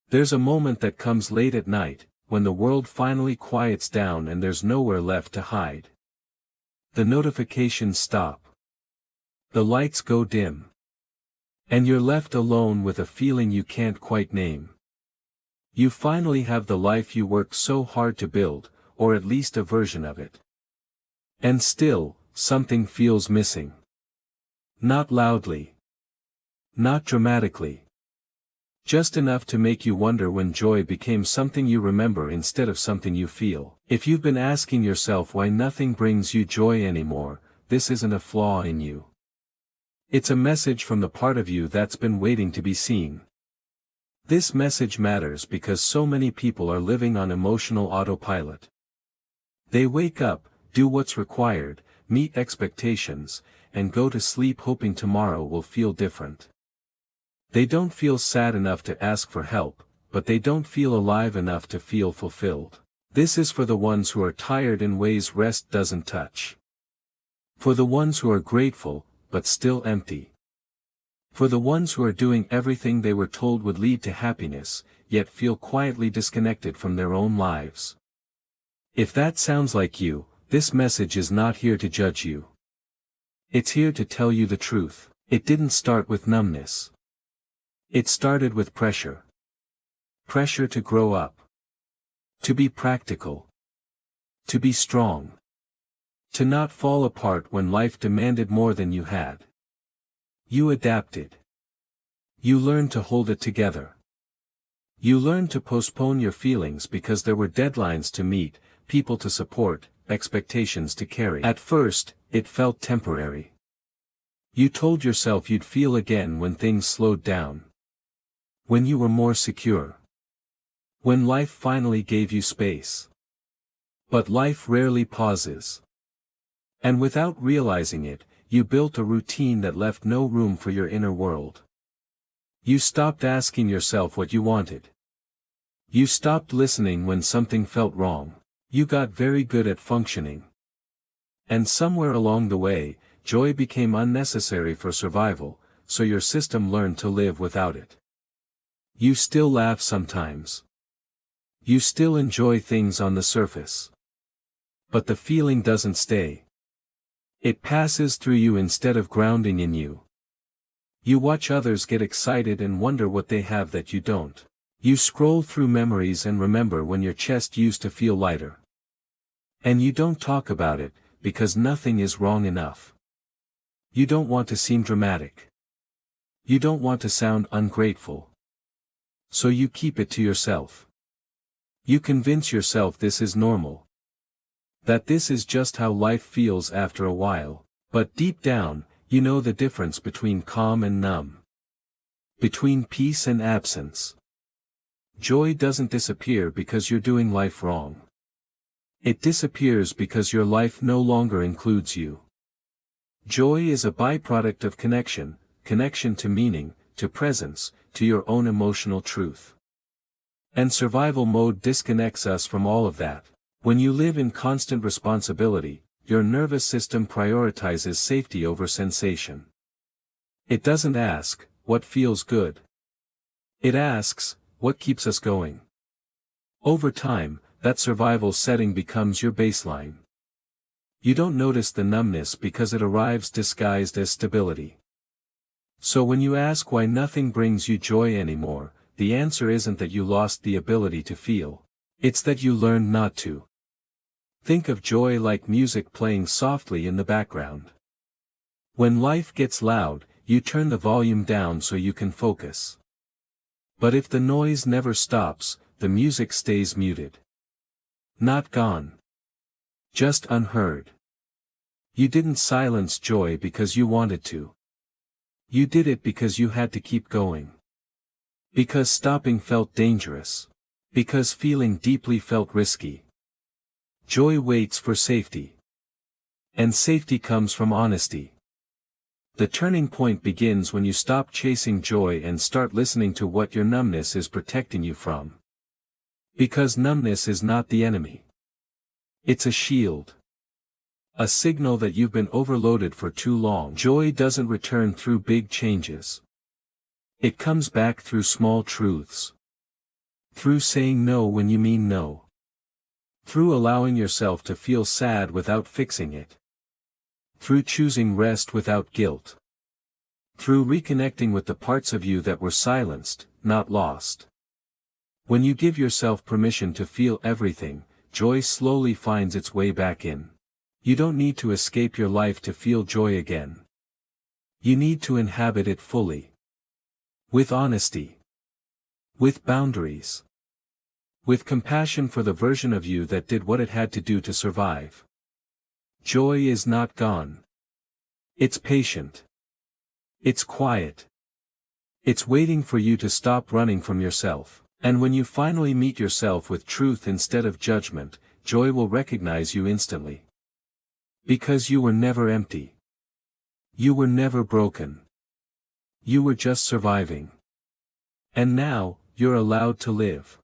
There's a moment that comes late at night, when the world finally quiets down and there's nowhere left to hide. The notifications stop. The lights go dim. And you're left alone with a feeling you can't quite name. You finally have the life you worked so hard to build, or at least a version of it. And still, something feels missing. Not loudly. Not dramatically. Just enough to make you wonder when joy became something you remember instead of something you feel. If you've been asking yourself why nothing brings you joy anymore, this isn't a flaw in you. It's a message from the part of you that's been waiting to be seen. This message matters because so many people are living on emotional autopilot. They wake up, do what's required, meet expectations, and go to sleep hoping tomorrow will feel different. They don't feel sad enough to ask for help, but they don't feel alive enough to feel fulfilled. This is for the ones who are tired in ways rest doesn't touch. For the ones who are grateful, but still empty. For the ones who are doing everything they were told would lead to happiness, yet feel quietly disconnected from their own lives. If that sounds like you, this message is not here to judge you. It's here to tell you the truth. It didn't start with numbness. It started with pressure. Pressure to grow up. To be practical. To be strong. To not fall apart when life demanded more than you had. You adapted. You learned to hold it together. You learned to postpone your feelings because there were deadlines to meet, people to support, expectations to carry. At first, it felt temporary. You told yourself you'd feel again when things slowed down. When you were more secure. When life finally gave you space. But life rarely pauses. And without realizing it, you built a routine that left no room for your inner world. You stopped asking yourself what you wanted. You stopped listening when something felt wrong. You got very good at functioning. And somewhere along the way, joy became unnecessary for survival, so your system learned to live without it. You still laugh sometimes. You still enjoy things on the surface. But the feeling doesn't stay. It passes through you instead of grounding in you. You watch others get excited and wonder what they have that you don't. You scroll through memories and remember when your chest used to feel lighter. And you don't talk about it, because nothing is wrong enough. You don't want to seem dramatic. You don't want to sound ungrateful. So you keep it to yourself. You convince yourself this is normal. That this is just how life feels after a while, but deep down, you know the difference between calm and numb. Between peace and absence. Joy doesn't disappear because you're doing life wrong. It disappears because your life no longer includes you. Joy is a byproduct of connection to meaning, to presence, to your own emotional truth. And survival mode disconnects us from all of that. When you live in constant responsibility, your nervous system prioritizes safety over sensation. It doesn't ask, what feels good? It asks, what keeps us going? Over time, that survival setting becomes your baseline. You don't notice the numbness because it arrives disguised as stability. So when you ask why nothing brings you joy anymore, the answer isn't that you lost the ability to feel. It's that you learned not to. Think of joy like music playing softly in the background. When life gets loud, you turn the volume down so you can focus. But if the noise never stops, the music stays muted. Not gone. Just unheard. You didn't silence joy because you wanted to. You did it because you had to keep going. Because stopping felt dangerous. Because feeling deeply felt risky. Joy waits for safety. And safety comes from honesty. The turning point begins when you stop chasing joy and start listening to what your numbness is protecting you from. Because numbness is not the enemy. It's a shield. A signal that you've been overloaded for too long. Joy doesn't return through big changes. It comes back through small truths. Through saying no when you mean no. Through allowing yourself to feel sad without fixing it. Through choosing rest without guilt. Through reconnecting with the parts of you that were silenced, not lost. When you give yourself permission to feel everything, joy slowly finds its way back in. You don't need to escape your life to feel joy again. You need to inhabit it fully. With honesty. With boundaries. With compassion for the version of you that did what it had to do to survive. Joy is not gone. It's patient. It's quiet. It's waiting for you to stop running from yourself. And when you finally meet yourself with truth instead of judgment, joy will recognize you instantly. Because you were never empty. You were never broken. You were just surviving. And now, you're allowed to live.